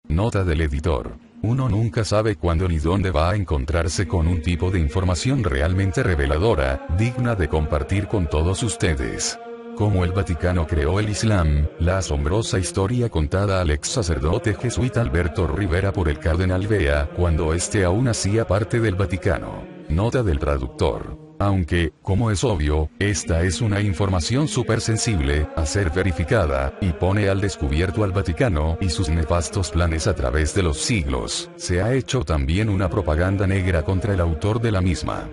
Nota del editor. Uno nunca sabe cuándo ni dónde va a encontrarse con un tipo de información realmente reveladora, digna de compartir con todos ustedes. Cómo el Vaticano creó el Islam, la asombrosa historia contada al ex sacerdote jesuita Alberto Rivera por el cardenal Bea, cuando éste aún hacía parte del Vaticano. Nota del traductor. Aunque, como es obvio, esta es una información súper sensible, a ser verificada, y pone al descubierto al Vaticano y sus nefastos planes a través de los siglos, se ha hecho también una propaganda negra contra el autor de la misma.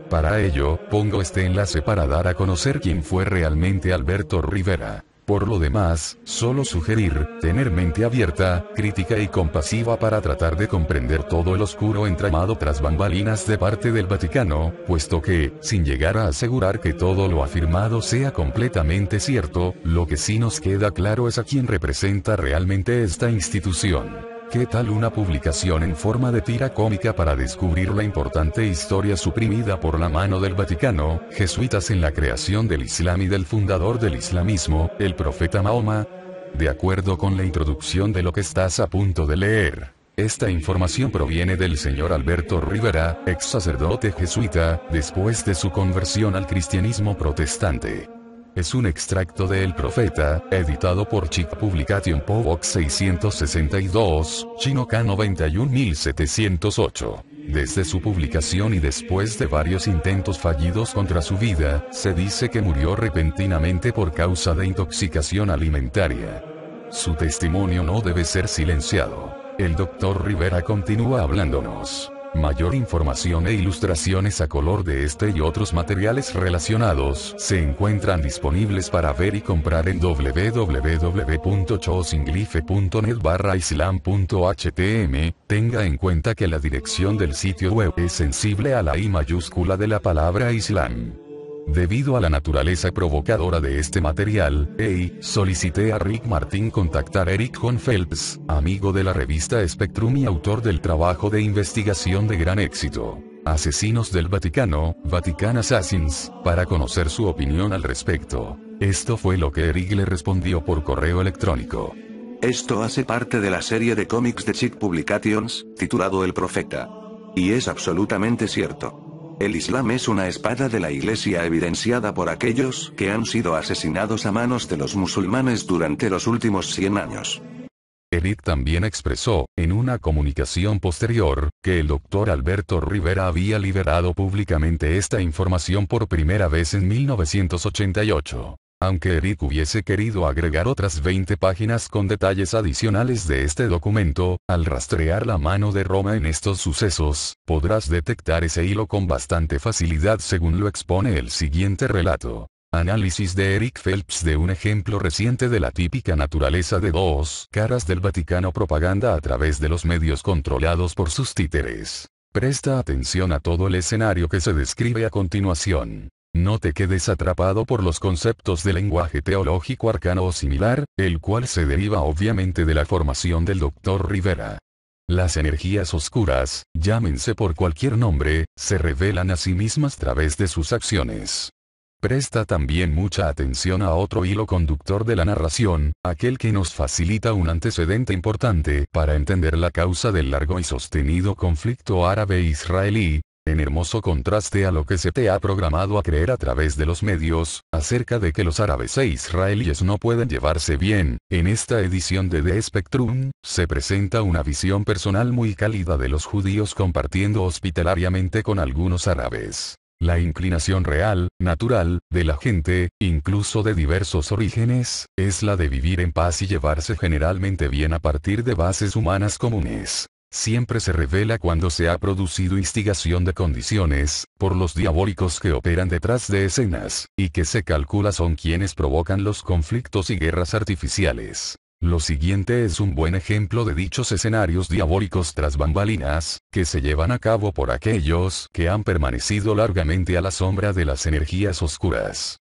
Para ello, pongo este enlace para dar a conocer quién fue realmente Alberto Rivera. Por lo demás, solo sugerir, tener mente abierta, crítica y compasiva para tratar de comprender todo el oscuro entramado tras bambalinas de parte del Vaticano, puesto que, sin llegar a asegurar que todo lo afirmado sea completamente cierto, lo que sí nos queda claro es a quién representa realmente esta institución. ¿Qué tal una publicación en forma de tira cómica para descubrir la importante historia suprimida por la mano del Vaticano, jesuitas en la creación del Islam y del fundador del islamismo, el profeta Mahoma? De acuerdo con la introducción de lo que estás a punto de leer, esta información proviene del señor Alberto Rivera, ex sacerdote jesuita, después de su conversión al cristianismo protestante. Es un extracto de El Profeta, editado por Chic Publication Po Box 662, Chino K 91708. Desde su publicación y después de varios intentos fallidos contra su vida, se dice que murió repentinamente por causa de intoxicación alimentaria. Su testimonio no debe ser silenciado. El Dr. Rivera continúa hablándonos. Mayor información e ilustraciones a color de este y otros materiales relacionados se encuentran disponibles para ver y comprar en www.chosinglife.net/islam.htm. Tenga en cuenta que la dirección del sitio web es sensible a la I mayúscula de la palabra Islam. Debido a la naturaleza provocadora de este material, solicité a Rick Martin contactar a Eric John Phelps, amigo de la revista Spectrum y autor del trabajo de investigación de gran éxito, Asesinos del Vaticano, Vatican Assassins, para conocer su opinión al respecto. Esto fue lo que Eric le respondió por correo electrónico. Esto hace parte de la serie de cómics de Chic Publications, titulado El Profeta. Y es absolutamente cierto. El Islam es una espada de la Iglesia evidenciada por aquellos que han sido asesinados a manos de los musulmanes durante los últimos 100 años. Eric también expresó, en una comunicación posterior, que el Dr. Alberto Rivera había liberado públicamente esta información por primera vez en 1988. Aunque Eric hubiese querido agregar otras 20 páginas con detalles adicionales de este documento, al rastrear la mano de Roma en estos sucesos, podrás detectar ese hilo con bastante facilidad según lo expone el siguiente relato. Análisis de Eric Phelps de un ejemplo reciente de la típica naturaleza de dos caras del Vaticano propaganda a través de los medios controlados por sus títeres. Presta atención a todo el escenario que se describe a continuación. No te quedes atrapado por los conceptos de lenguaje teológico arcano o similar, el cual se deriva obviamente de la formación del Dr. Rivera. Las energías oscuras, llámense por cualquier nombre, se revelan a sí mismas a través de sus acciones. Presta también mucha atención a otro hilo conductor de la narración, aquel que nos facilita un antecedente importante para entender la causa del largo y sostenido conflicto árabe-israelí, en hermoso contraste a lo que se te ha programado a creer a través de los medios, acerca de que los árabes e israelíes no pueden llevarse bien. En esta edición de The Spectrum, se presenta una visión personal muy cálida de los judíos compartiendo hospitalariamente con algunos árabes. La inclinación real, natural, de la gente, incluso de diversos orígenes, es la de vivir en paz y llevarse generalmente bien a partir de bases humanas comunes. Siempre se revela cuando se ha producido instigación de condiciones, por los diabólicos que operan detrás de escenas, y que se calcula son quienes provocan los conflictos y guerras artificiales. Lo siguiente es un buen ejemplo de dichos escenarios diabólicos tras bambalinas, que se llevan a cabo por aquellos que han permanecido largamente a la sombra de las energías oscuras.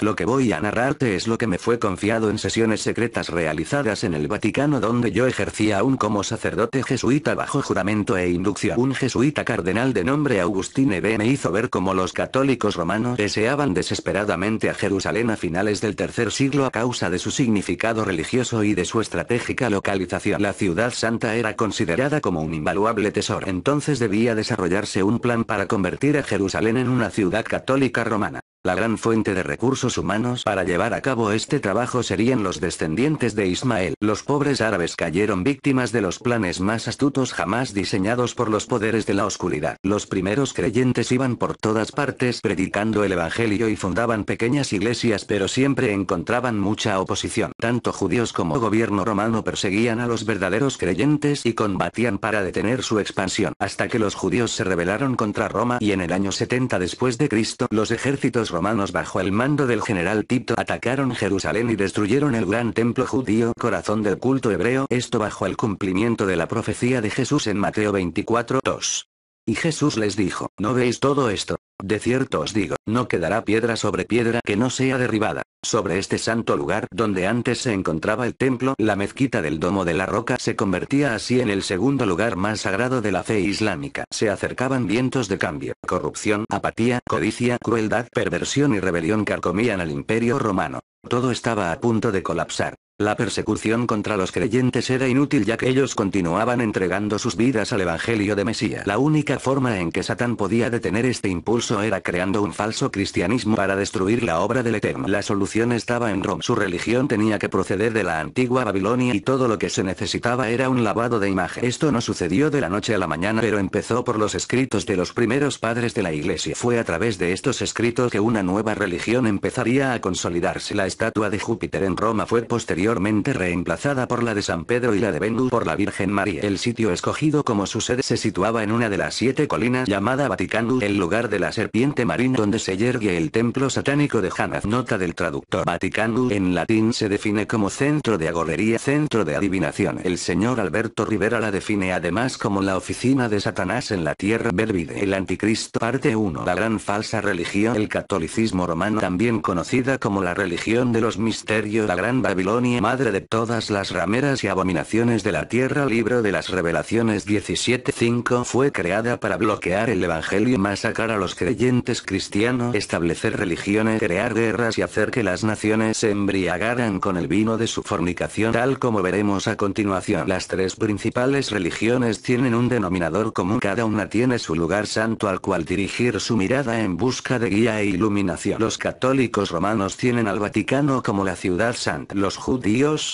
Lo que voy a narrarte es lo que me fue confiado en sesiones secretas realizadas en el Vaticano, donde yo ejercía aún como sacerdote jesuita bajo juramento e inducción. Un jesuita cardenal de nombre Agustín B. me hizo ver cómo los católicos romanos deseaban desesperadamente a Jerusalén a finales del tercer siglo a causa de su significado religioso y de su estratégica localización. La ciudad santa era considerada como un invaluable tesoro. Entonces debía desarrollarse un plan para convertir a Jerusalén en una ciudad católica romana. La gran fuente de recursos humanos para llevar a cabo este trabajo serían los descendientes de Ismael. Los pobres árabes cayeron víctimas de los planes más astutos jamás diseñados por los poderes de la oscuridad. Los primeros creyentes iban por todas partes predicando el evangelio y fundaban pequeñas iglesias, pero siempre encontraban mucha oposición. Tanto judíos como gobierno romano perseguían a los verdaderos creyentes y combatían para detener su expansión, hasta que los judíos se rebelaron contra Roma y en el año 70 después de Cristo, los ejércitos romanos bajo el mando del general Tito atacaron Jerusalén y destruyeron el gran templo judío, corazón del culto hebreo, esto bajo el cumplimiento de la profecía de Jesús en Mateo 24:2. Y Jesús les dijo, ¿no veis todo esto? De cierto os digo, no quedará piedra sobre piedra que no sea derribada. Sobre este santo lugar donde antes se encontraba el templo, la mezquita del Domo de la Roca se convertía así en el segundo lugar más sagrado de la fe islámica. Se acercaban vientos de cambio, corrupción, apatía, codicia, crueldad, perversión y rebelión carcomían al imperio romano. Todo estaba a punto de colapsar. La persecución contra los creyentes era inútil ya que ellos continuaban entregando sus vidas al Evangelio de Mesías. La única forma en que Satán podía detener este impulso era creando un falso cristianismo para destruir la obra del Eterno. La solución estaba en Roma. Su religión tenía que proceder de la antigua Babilonia y todo lo que se necesitaba era un lavado de imagen. Esto no sucedió de la noche a la mañana, pero empezó por los escritos de los primeros padres de la Iglesia. Fue a través de estos escritos que una nueva religión empezaría a consolidarse. La estatua de Júpiter en Roma fue posteriormente reemplazada por la de San Pedro y la de Venus por la Virgen María. El sitio escogido como su sede se situaba en una de las 7 colinas llamada Vaticanus, el lugar de la serpiente marina donde se yergue el templo satánico de Janaz. Nota del traductor: Vaticanus en latín se define como centro de agorería, centro de adivinación. El señor Alberto Rivera la define además como la oficina de Satanás en la tierra. Ver vídeo. El Anticristo, parte 1. La gran falsa religión, el catolicismo romano, también conocida como la religión de los misterios, la gran Babilonia, madre de todas las rameras y abominaciones de la tierra. Libro de las Revelaciones 17:5. Fue creada para bloquear el evangelio, masacrar a los creyentes cristianos, establecer religiones, crear guerras y hacer que las naciones se embriagaran con el vino de su fornicación, tal como veremos a continuación. Las tres principales religiones tienen un denominador común: cada una tiene su lugar santo al cual dirigir su mirada en busca de guía e iluminación. Los católicos romanos tienen al Vaticano como la ciudad santa, los judíos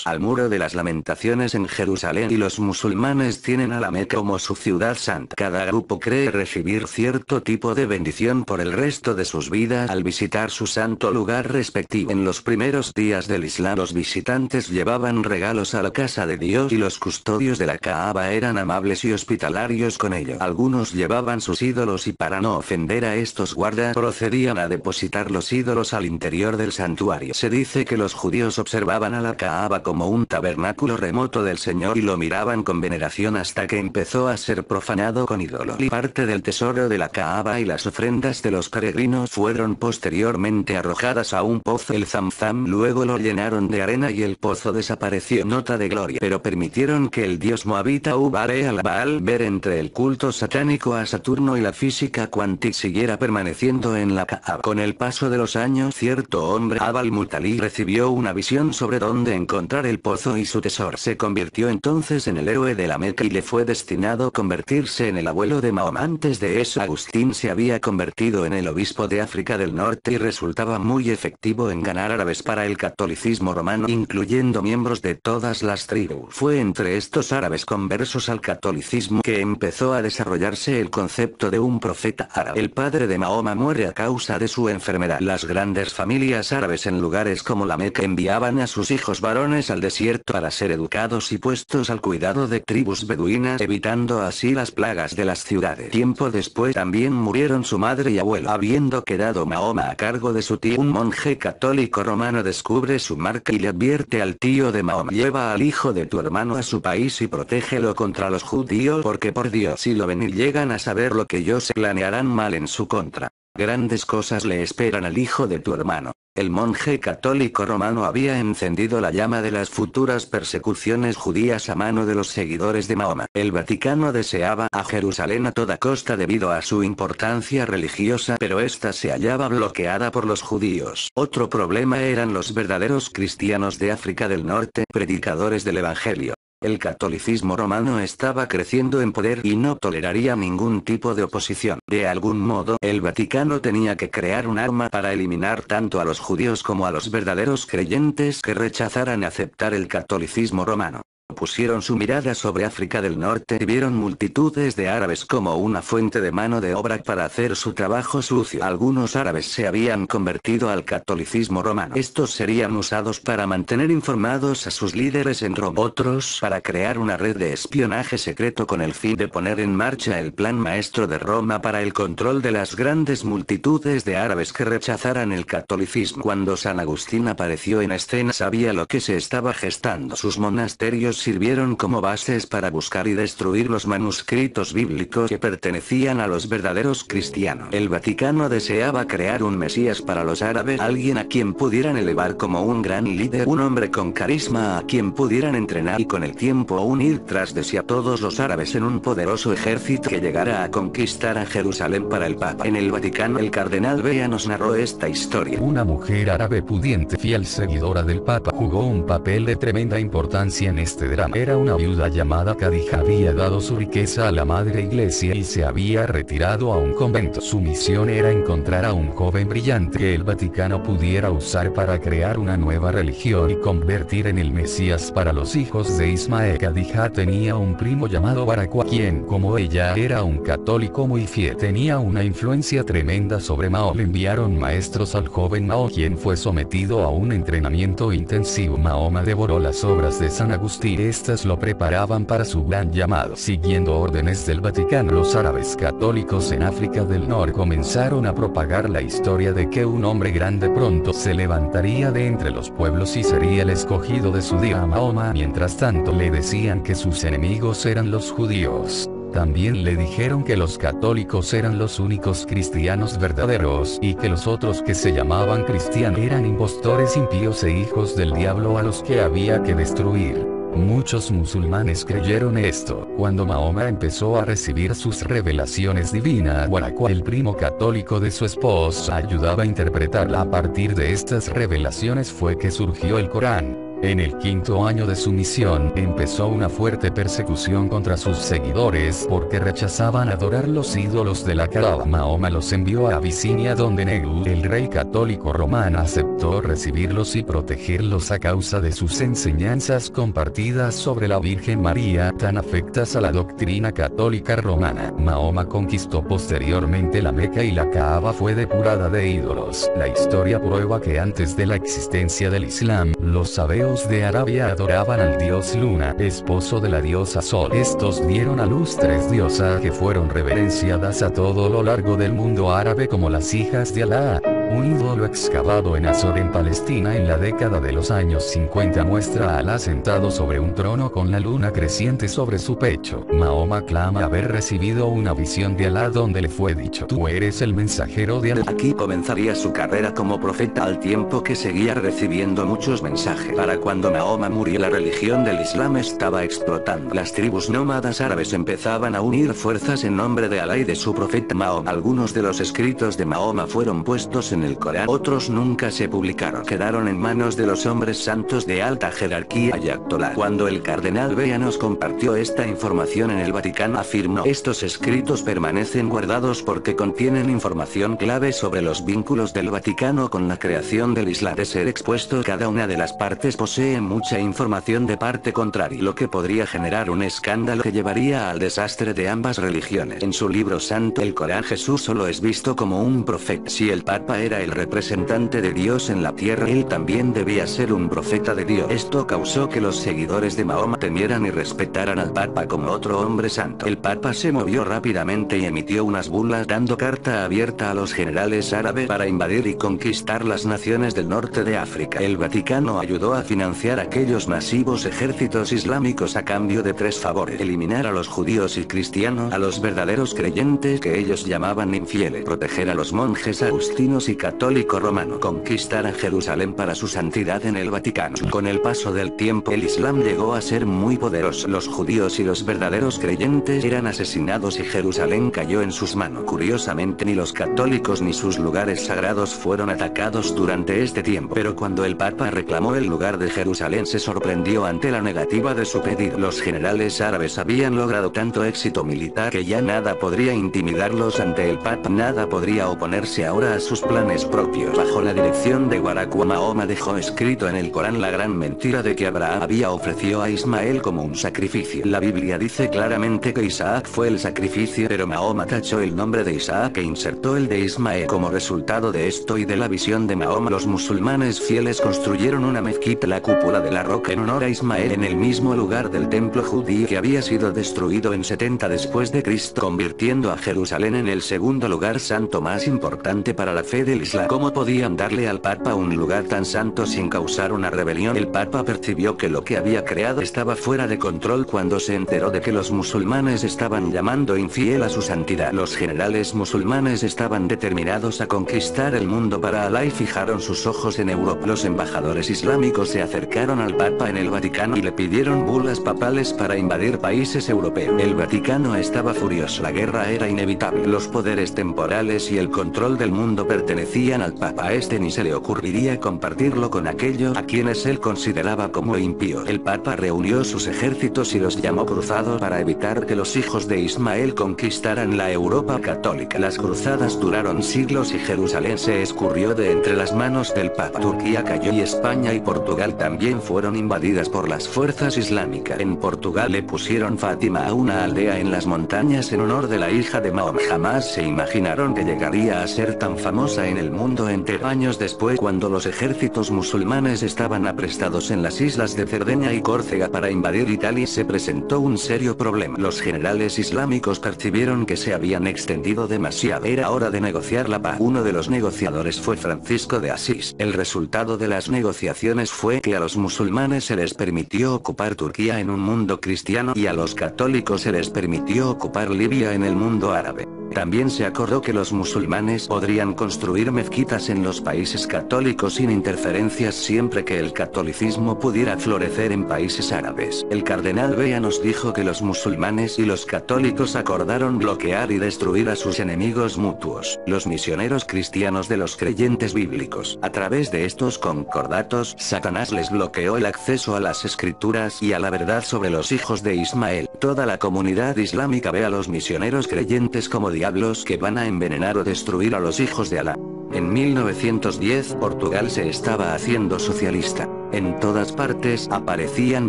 al muro de las lamentaciones en Jerusalén y los musulmanes tienen a la Meca como su ciudad santa. Cada grupo cree recibir cierto tipo de bendición por el resto de sus vidas al visitar su santo lugar respectivo. En los primeros días del Islam, los visitantes llevaban regalos a la casa de Dios y los custodios de la Kaaba eran amables y hospitalarios con ellos. Algunos llevaban sus ídolos y para no ofender a estos guardas procedían a depositar los ídolos al interior del santuario. Se dice que los judíos observaban a la Kaaba como un tabernáculo remoto del Señor y lo miraban con veneración hasta que empezó a ser profanado con ídolos. Y parte del tesoro de la Kaaba y las ofrendas de los peregrinos fueron posteriormente arrojadas a un pozo, el Zamzam. Luego lo llenaron de arena y el pozo desapareció. Nota de gloria. Pero permitieron que el dios moabita Ubal ver entre el culto satánico a Saturno y la física cuántica siguiera permaneciendo en la Kaaba. Con el paso de los años, cierto hombre, Abal Mutalí, recibió una visión sobre dónde encontrar el pozo y su tesoro. Se convirtió entonces en el héroe de la Meca y le fue destinado convertirse en el abuelo de Mahoma. Antes de eso, Agustín se había convertido en el obispo de África del Norte y resultaba muy efectivo en ganar árabes para el catolicismo romano, incluyendo miembros de todas las tribus. Fue entre estos árabes conversos al catolicismo que empezó a desarrollarse el concepto de un profeta árabe. El padre de Mahoma muere a causa de su enfermedad. Las grandes familias árabes en lugares como la Meca enviaban a sus hijos varones al desierto para ser educados y puestos al cuidado de tribus beduinas, evitando así las plagas de las ciudades. Tiempo después también murieron su madre y abuelo. Habiendo quedado Mahoma a cargo de su tío, un monje católico romano descubre su marca y le advierte al tío de Mahoma: lleva al hijo de tu hermano a su país y protégelo contra los judíos, porque por Dios, si lo ven y llegan a saber lo que yo sé, planearán mal en su contra. Grandes cosas le esperan al hijo de tu hermano. El monje católico romano había encendido la llama de las futuras persecuciones judías a mano de los seguidores de Mahoma. El Vaticano deseaba a Jerusalén a toda costa debido a su importancia religiosa, pero esta se hallaba bloqueada por los judíos. Otro problema eran los verdaderos cristianos de África del Norte, predicadores del Evangelio. El catolicismo romano estaba creciendo en poder y no toleraría ningún tipo de oposición. De algún modo, el Vaticano tenía que crear un arma para eliminar tanto a los judíos como a los verdaderos creyentes que rechazaran aceptar el catolicismo romano. Pusieron su mirada sobre África del Norte y vieron multitudes de árabes como una fuente de mano de obra para hacer su trabajo sucio. Algunos árabes se habían convertido al catolicismo romano. Estos serían usados para mantener informados a sus líderes en Roma. Otros para crear una red de espionaje secreto con el fin de poner en marcha el plan maestro de Roma para el control de las grandes multitudes de árabes que rechazaran el catolicismo. Cuando San Agustín apareció en escena sabía lo que se estaba gestando. Sus monasterios sirvieron como bases para buscar y destruir los manuscritos bíblicos que pertenecían a los verdaderos cristianos. El Vaticano deseaba crear un Mesías para los árabes, alguien a quien pudieran elevar como un gran líder, un hombre con carisma a quien pudieran entrenar y con el tiempo unir tras de sí a todos los árabes en un poderoso ejército que llegara a conquistar a Jerusalén para el Papa. En el Vaticano el cardenal Bea nos narró esta historia. Una mujer árabe pudiente, fiel seguidora del Papa, jugó un papel de tremenda importancia en este drama. Era una viuda llamada Khadija, había dado su riqueza a la madre iglesia y se había retirado a un convento. Su misión era encontrar a un joven brillante que el Vaticano pudiera usar para crear una nueva religión y convertir en el Mesías para los hijos de Ismael. Khadija tenía un primo llamado Barakwa, quien, como ella era un católico muy fiel, tenía una influencia tremenda sobre Mahoma. Le enviaron maestros al joven Mahoma, quien fue sometido a un entrenamiento intensivo. Mahoma devoró las obras de San Agustín. Estas lo preparaban para su gran llamado. Siguiendo órdenes del Vaticano, los árabes católicos en África del Norte comenzaron a propagar la historia de que un hombre grande pronto se levantaría de entre los pueblos y sería el escogido de su día. Mahoma, mientras tanto, le decían que sus enemigos eran los judíos. También le dijeron que los católicos eran los únicos cristianos verdaderos, y que los otros que se llamaban cristianos eran impostores impíos e hijos del diablo a los que había que destruir. Muchos musulmanes creyeron esto. Cuando Mahoma empezó a recibir sus revelaciones divinas, Barakwa, el primo católico de su esposa, ayudaba a interpretarla. A partir de estas revelaciones fue que surgió el Corán. En el 5º año de su misión, empezó una fuerte persecución contra sus seguidores porque rechazaban adorar los ídolos de la Kaaba. Mahoma los envió a Abisinia, donde Negus, el rey católico romano, aceptó recibirlos y protegerlos a causa de sus enseñanzas compartidas sobre la Virgen María, tan afectas a la doctrina católica romana. Mahoma conquistó posteriormente la Meca y la Kaaba fue depurada de ídolos. La historia prueba que antes de la existencia del Islam, los sabeos de Arabia adoraban al dios Luna, esposo de la diosa Sol. Estos dieron a luz 3 diosas que fueron reverenciadas a todo lo largo del mundo árabe como las hijas de Alá. Un ídolo excavado en Azor, en Palestina, en la década de los años 50 muestra a Alá sentado sobre un trono con la luna creciente sobre su pecho. Mahoma clama haber recibido una visión de Alá donde le fue dicho: tú eres el mensajero de Alá. Aquí comenzaría su carrera como profeta, al tiempo que seguía recibiendo muchos mensajes. Para cuando Mahoma murió, la religión del Islam estaba explotando. Las tribus nómadas árabes empezaban a unir fuerzas en nombre de Alá y de su profeta Mahoma. Algunos de los escritos de Mahoma fueron puestos en el Corán, otros nunca se publicaron. Quedaron en manos de los hombres santos de alta jerarquía ayatolá. Cuando el cardenal Bea nos compartió esta información en el Vaticano, afirmó: estos escritos permanecen guardados porque contienen información clave sobre los vínculos del Vaticano con la creación del Islam. De ser expuesto, cada una de las partes posee mucha información de parte contraria, lo que podría generar un escándalo que llevaría al desastre de ambas religiones. En su libro santo, el Corán, Jesús solo es visto como un profeta. Si el Papa era el representante de Dios en la tierra, él también debía ser un profeta de Dios. Esto causó que los seguidores de Mahoma temieran y respetaran al Papa como otro hombre santo. El Papa se movió rápidamente y emitió unas bulas dando carta abierta a los generales árabes para invadir y conquistar las naciones del norte de África. El Vaticano ayudó a financiar aquellos masivos ejércitos islámicos a cambio de 3 favores: eliminar a los judíos y cristianos, a los verdaderos creyentes que ellos llamaban infieles, proteger a los monjes agustinos y católico romano conquistara Jerusalén para su santidad en el Vaticano. Con el paso del tiempo el Islam llegó a ser muy poderoso. Los judíos y los verdaderos creyentes eran asesinados y Jerusalén cayó en sus manos. Curiosamente ni los católicos ni sus lugares sagrados fueron atacados durante este tiempo. Pero cuando el Papa reclamó el lugar de Jerusalén se sorprendió ante la negativa de su pedido. Los generales árabes habían logrado tanto éxito militar que ya nada podría intimidarlos ante el Papa, nada podría oponerse ahora a sus planes propios. Bajo la dirección de Waraq, Mahoma dejó escrito en el Corán la gran mentira de que Abraham había ofrecido a Ismael como un sacrificio. La Biblia dice claramente que Isaac fue el sacrificio, pero Mahoma tachó el nombre de Isaac e insertó el de Ismael. Como resultado de esto y de la visión de Mahoma, los musulmanes fieles construyeron una mezquita, la cúpula de la roca, en honor a Ismael en el mismo lugar del templo judío que había sido destruido en 70 después de Cristo, convirtiendo a Jerusalén en el segundo lugar santo más importante para la fe del Islam. ¿Cómo podían darle al Papa un lugar tan santo sin causar una rebelión? El Papa percibió que lo que había creado estaba fuera de control cuando se enteró de que los musulmanes estaban llamando infiel a su santidad. Los generales musulmanes estaban determinados a conquistar el mundo para Alá y fijaron sus ojos en Europa. Los embajadores islámicos se acercaron al Papa en el Vaticano y le pidieron bulas papales para invadir países europeos. El Vaticano estaba furioso. La guerra era inevitable. Los poderes temporales y el control del mundo pertenecían al Papa. A este ni se le ocurriría compartirlo con aquellos a quienes él consideraba como impíos. El Papa reunió sus ejércitos y los llamó cruzados para evitar que los hijos de Ismael conquistaran la Europa católica. Las cruzadas duraron siglos y Jerusalén se escurrió de entre las manos del Papa. Turquía cayó y España y Portugal también fueron invadidas por las fuerzas islámicas. En Portugal le pusieron Fátima a una aldea en las montañas en honor de la hija de Mahoma. Jamás se imaginaron que llegaría a ser tan famosa en el mundo entero. Años después, cuando los ejércitos musulmanes estaban aprestados en las islas de Cerdeña y Córcega para invadir Italia, se presentó un serio problema. Los generales islámicos percibieron que se habían extendido demasiado. Era hora de negociar la paz. Uno de los negociadores fue Francisco de Asís. El resultado de las negociaciones fue que a los musulmanes se les permitió ocupar Turquía en un mundo cristiano y a los católicos se les permitió ocupar Libia en el mundo árabe. También se acordó que los musulmanes podrían construir mezquitas en los países católicos sin interferencias siempre que el catolicismo pudiera florecer en países árabes. El cardenal Bea nos dijo que los musulmanes y los católicos acordaron bloquear y destruir a sus enemigos mutuos, los misioneros cristianos de los creyentes bíblicos. A través de estos concordatos, Satanás les bloqueó el acceso a las escrituras y a la verdad sobre los hijos de Ismael. Toda la comunidad islámica ve a los misioneros creyentes como diablos que van a envenenar o destruir a los hijos de Alá. En 1910, Portugal se estaba haciendo socialista. En todas partes aparecían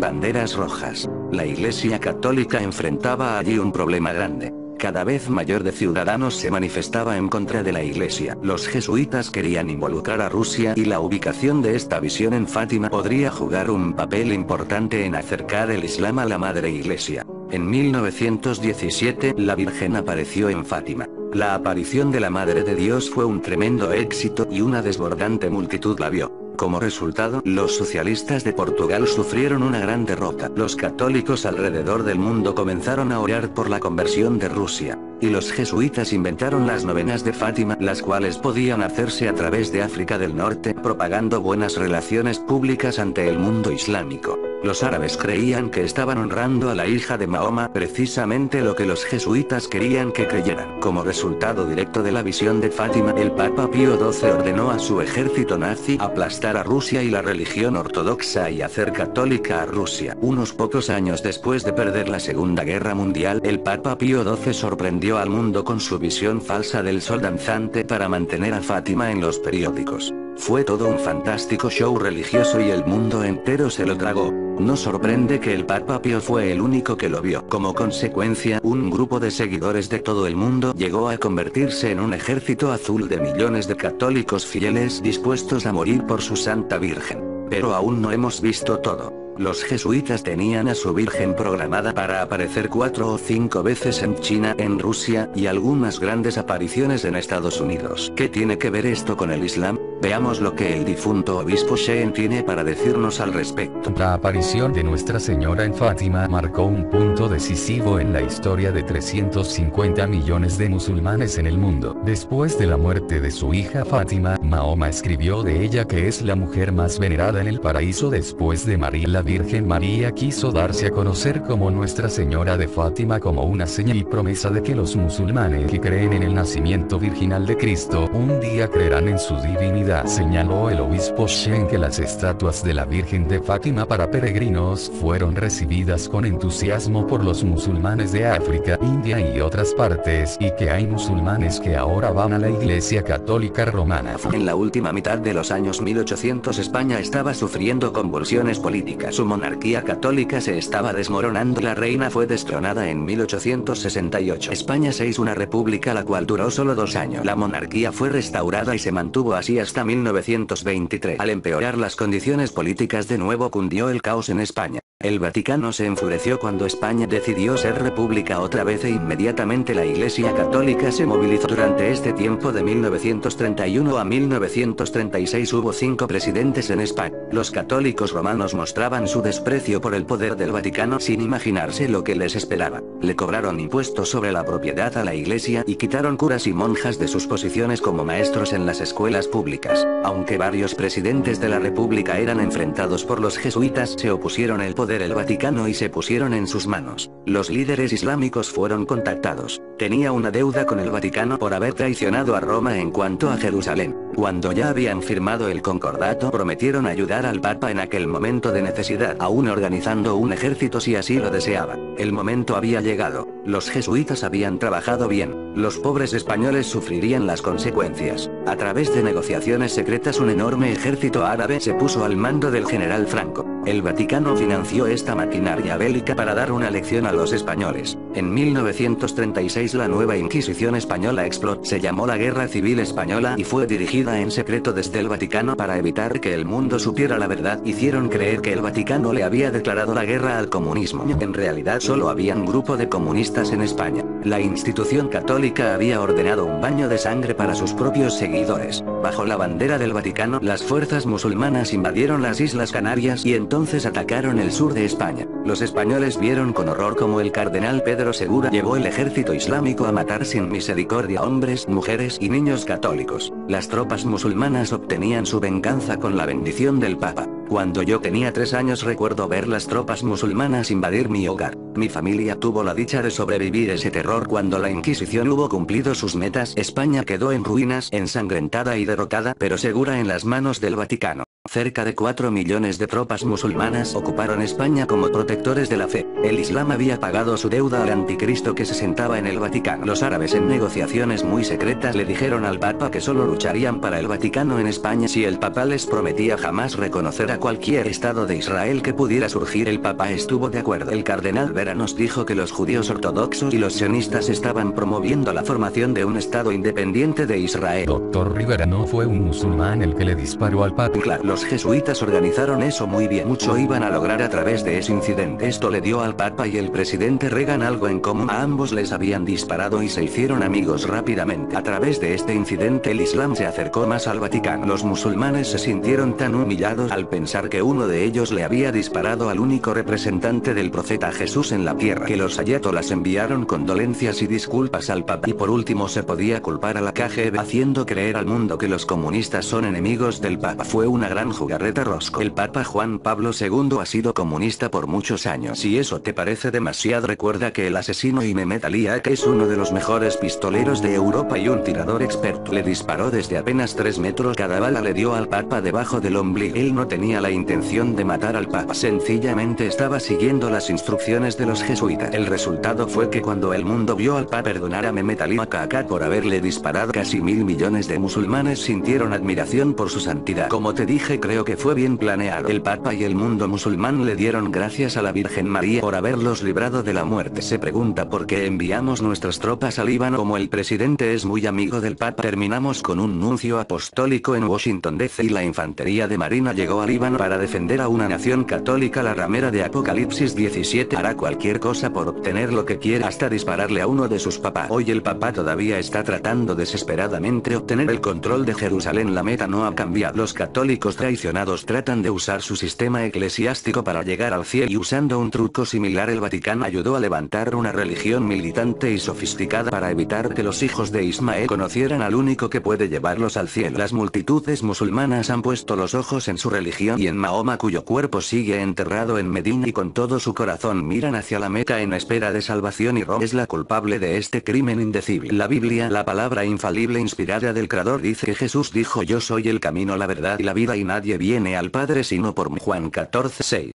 banderas rojas. La Iglesia Católica enfrentaba allí un problema grande. Cada vez mayor de ciudadanos se manifestaba en contra de la Iglesia. Los jesuitas querían involucrar a Rusia y la ubicación de esta visión en Fátima podría jugar un papel importante en acercar el Islam a la Madre Iglesia. En 1917, la Virgen apareció en Fátima. La aparición de la Madre de Dios fue un tremendo éxito y una desbordante multitud la vio. Como resultado, los socialistas de Portugal sufrieron una gran derrota. Los católicos alrededor del mundo comenzaron a orar por la conversión de Rusia, y los jesuitas inventaron las novenas de Fátima, las cuales podían hacerse a través de África del Norte, propagando buenas relaciones públicas ante el mundo islámico. Los árabes creían que estaban honrando a la hija de Mahoma, precisamente lo que los jesuitas querían que creyeran. Como resultado directo de la visión de Fátima, el Papa Pío XII ordenó a su ejército nazi aplastar a Rusia y la religión ortodoxa y hacer católica a Rusia. Unos pocos años después de perder la Segunda Guerra Mundial, el Papa Pío XII sorprendió al mundo con su visión falsa del sol danzante para mantener a Fátima en los periódicos. Fue todo un fantástico show religioso y el mundo entero se lo tragó. No sorprende que el Papa Pío fue el único que lo vio. Como consecuencia, un grupo de seguidores de todo el mundo llegó a convertirse en un ejército azul de millones de católicos fieles dispuestos a morir por su Santa Virgen. Pero aún no hemos visto todo. Los jesuitas tenían a su Virgen programada para aparecer 4 o 5 veces en China, en Rusia, y algunas grandes apariciones en Estados Unidos. ¿Qué tiene que ver esto con el Islam? Veamos lo que el difunto obispo Shein tiene para decirnos al respecto. La aparición de Nuestra Señora en Fátima marcó un punto decisivo en la historia de 350 millones de musulmanes en el mundo. Después de la muerte de su hija Fátima, Mahoma escribió de ella que es la mujer más venerada en el paraíso después de María. La Virgen María quiso darse a conocer como Nuestra Señora de Fátima como una señal y promesa de que los musulmanes que creen en el nacimiento virginal de Cristo un día creerán en su divinidad. Señaló el obispo Shein que las estatuas de la Virgen de Fátima para peregrinos fueron recibidas con entusiasmo por los musulmanes de África, India y otras partes, y que hay musulmanes que ahora van a la Iglesia Católica Romana. En la última mitad de los años 1800 España estaba sufriendo convulsiones políticas. Su monarquía católica se estaba desmoronando. La reina fue destronada en 1868. España se hizo una república la cual duró solo 2 años. La monarquía fue restaurada y se mantuvo así hasta 1923. Al empeorar las condiciones políticas de nuevo cundió el caos en España. El Vaticano se enfureció cuando España decidió ser república otra vez e inmediatamente la Iglesia Católica se movilizó. Durante este tiempo de 1931 a 1936 hubo 5 presidentes en España. Los católicos romanos mostraban su desprecio por el poder del Vaticano sin imaginarse lo que les esperaba. Le cobraron impuestos sobre la propiedad a la Iglesia y quitaron curas y monjas de sus posiciones como maestros en las escuelas públicas. Aunque varios presidentes de la República eran enfrentados por los jesuitas, se opusieron al poder del Vaticano y se pusieron en sus manos. Los líderes islámicos fueron contactados. Tenía una deuda con el Vaticano por haber traicionado a Roma en cuanto a Jerusalén. Cuando ya habían firmado el concordato, prometieron ayudar al Papa en aquel momento de necesidad, aún organizando un ejército si así lo deseaba. El momento había llegado. Los jesuitas habían trabajado bien. Los pobres españoles sufrirían las consecuencias. A través de negociaciones secretas un enorme ejército árabe se puso al mando del general Franco. El Vaticano financió esta maquinaria bélica para dar una lección a los españoles. En 1936 la nueva Inquisición española explotó. Se llamó la Guerra Civil Española y fue dirigida en secreto desde el Vaticano para evitar que el mundo supiera la verdad. Hicieron creer que el Vaticano le había declarado la guerra al comunismo. En realidad solo había un grupo de comunistas en España. La institución católica había ordenado un baño de sangre para sus propios seguidores. Bajo la bandera del Vaticano, las fuerzas musulmanas invadieron las Islas Canarias y entonces atacaron el sur de España. Los españoles vieron con horror cómo el cardenal Pedro Segura llevó el ejército islámico a matar sin misericordia hombres, mujeres y niños católicos. Las tropas musulmanas obtenían su venganza con la bendición del Papa. Cuando yo tenía 3 años recuerdo ver las tropas musulmanas invadir mi hogar. Mi familia tuvo la dicha de sobrevivir ese terror. Cuando la Inquisición hubo cumplido sus metas, España quedó en ruinas, ensangrentada y derrotada, pero segura en las manos del Vaticano. Cerca de 4 millones de tropas musulmanas ocuparon España como protectores de la fe. El Islam había pagado su deuda al anticristo que se sentaba en el Vaticano. Los árabes en negociaciones muy secretas le dijeron al Papa que solo lucharían para el Vaticano en España si el Papa les prometía jamás reconocer a cualquier estado de Israel que pudiera surgir. El Papa estuvo de acuerdo. El cardenal Vera nos dijo que los judíos ortodoxos y los sionistas estaban promoviendo la formación de un estado independiente de Israel. Dr. Rivera, no fue un musulmán el que le disparó al Papa. Claro, los jesuitas organizaron eso muy bien. Mucho iban a lograr a través de ese incidente. Esto le dio al Papa y el presidente Reagan algo en común. A ambos les habían disparado y se hicieron amigos rápidamente. A través de este incidente el Islam se acercó más al Vaticano. Los musulmanes se sintieron tan humillados al pensar que uno de ellos le había disparado al único representante del profeta Jesús en la tierra, que los ayatolas enviaron condolencias y disculpas al Papa. Y por último se podía culpar a la KGB haciendo creer al mundo que los comunistas son enemigos del Papa. Fue una gran jugarreta rosco. El Papa Juan Pablo II ha sido comunista por muchos años. Si eso te parece demasiado, recuerda que el asesino Mehmet Ali Agha es uno de los mejores pistoleros de Europa y un tirador experto. Le disparó desde apenas 3 metros. Cada bala le dio al Papa debajo del ombligo. Él no tenía la intención de matar al Papa, sencillamente estaba siguiendo las instrucciones de los jesuitas. El resultado fue que cuando el mundo vio al Papa perdonar a Mehmet Ali Agha por haberle disparado, casi 1000 millones de musulmanes sintieron admiración por su santidad. Como te dije viaje creo que fue bien planeado. El Papa y el mundo musulmán le dieron gracias a la Virgen María por haberlos librado de la muerte. Se pregunta por qué enviamos nuestras tropas al Líbano. Como el presidente es muy amigo del Papa, terminamos con un nuncio apostólico en Washington DC y la infantería de marina llegó al Líbano para defender a una nación católica. La ramera de Apocalipsis 17 hará cualquier cosa por obtener lo que quiera, hasta dispararle a uno de sus papás. Hoy el Papa todavía está tratando desesperadamente obtener el control de Jerusalén. La meta no ha cambiado. Los católicos traicionados tratan de usar su sistema eclesiástico para llegar al cielo, y usando un truco similar el Vaticano ayudó a levantar una religión militante y sofisticada para evitar que los hijos de Ismael conocieran al único que puede llevarlos al cielo. Las multitudes musulmanas han puesto los ojos en su religión y en Mahoma, cuyo cuerpo sigue enterrado en Medina, y con todo su corazón miran hacia la Meca en espera de salvación, y Roma es la culpable de este crimen indecible. La Biblia, la palabra infalible inspirada del Creador, dice que Jesús dijo: yo soy el camino, la verdad y la vida, y nadie viene al Padre sino por mí. Juan 14:6.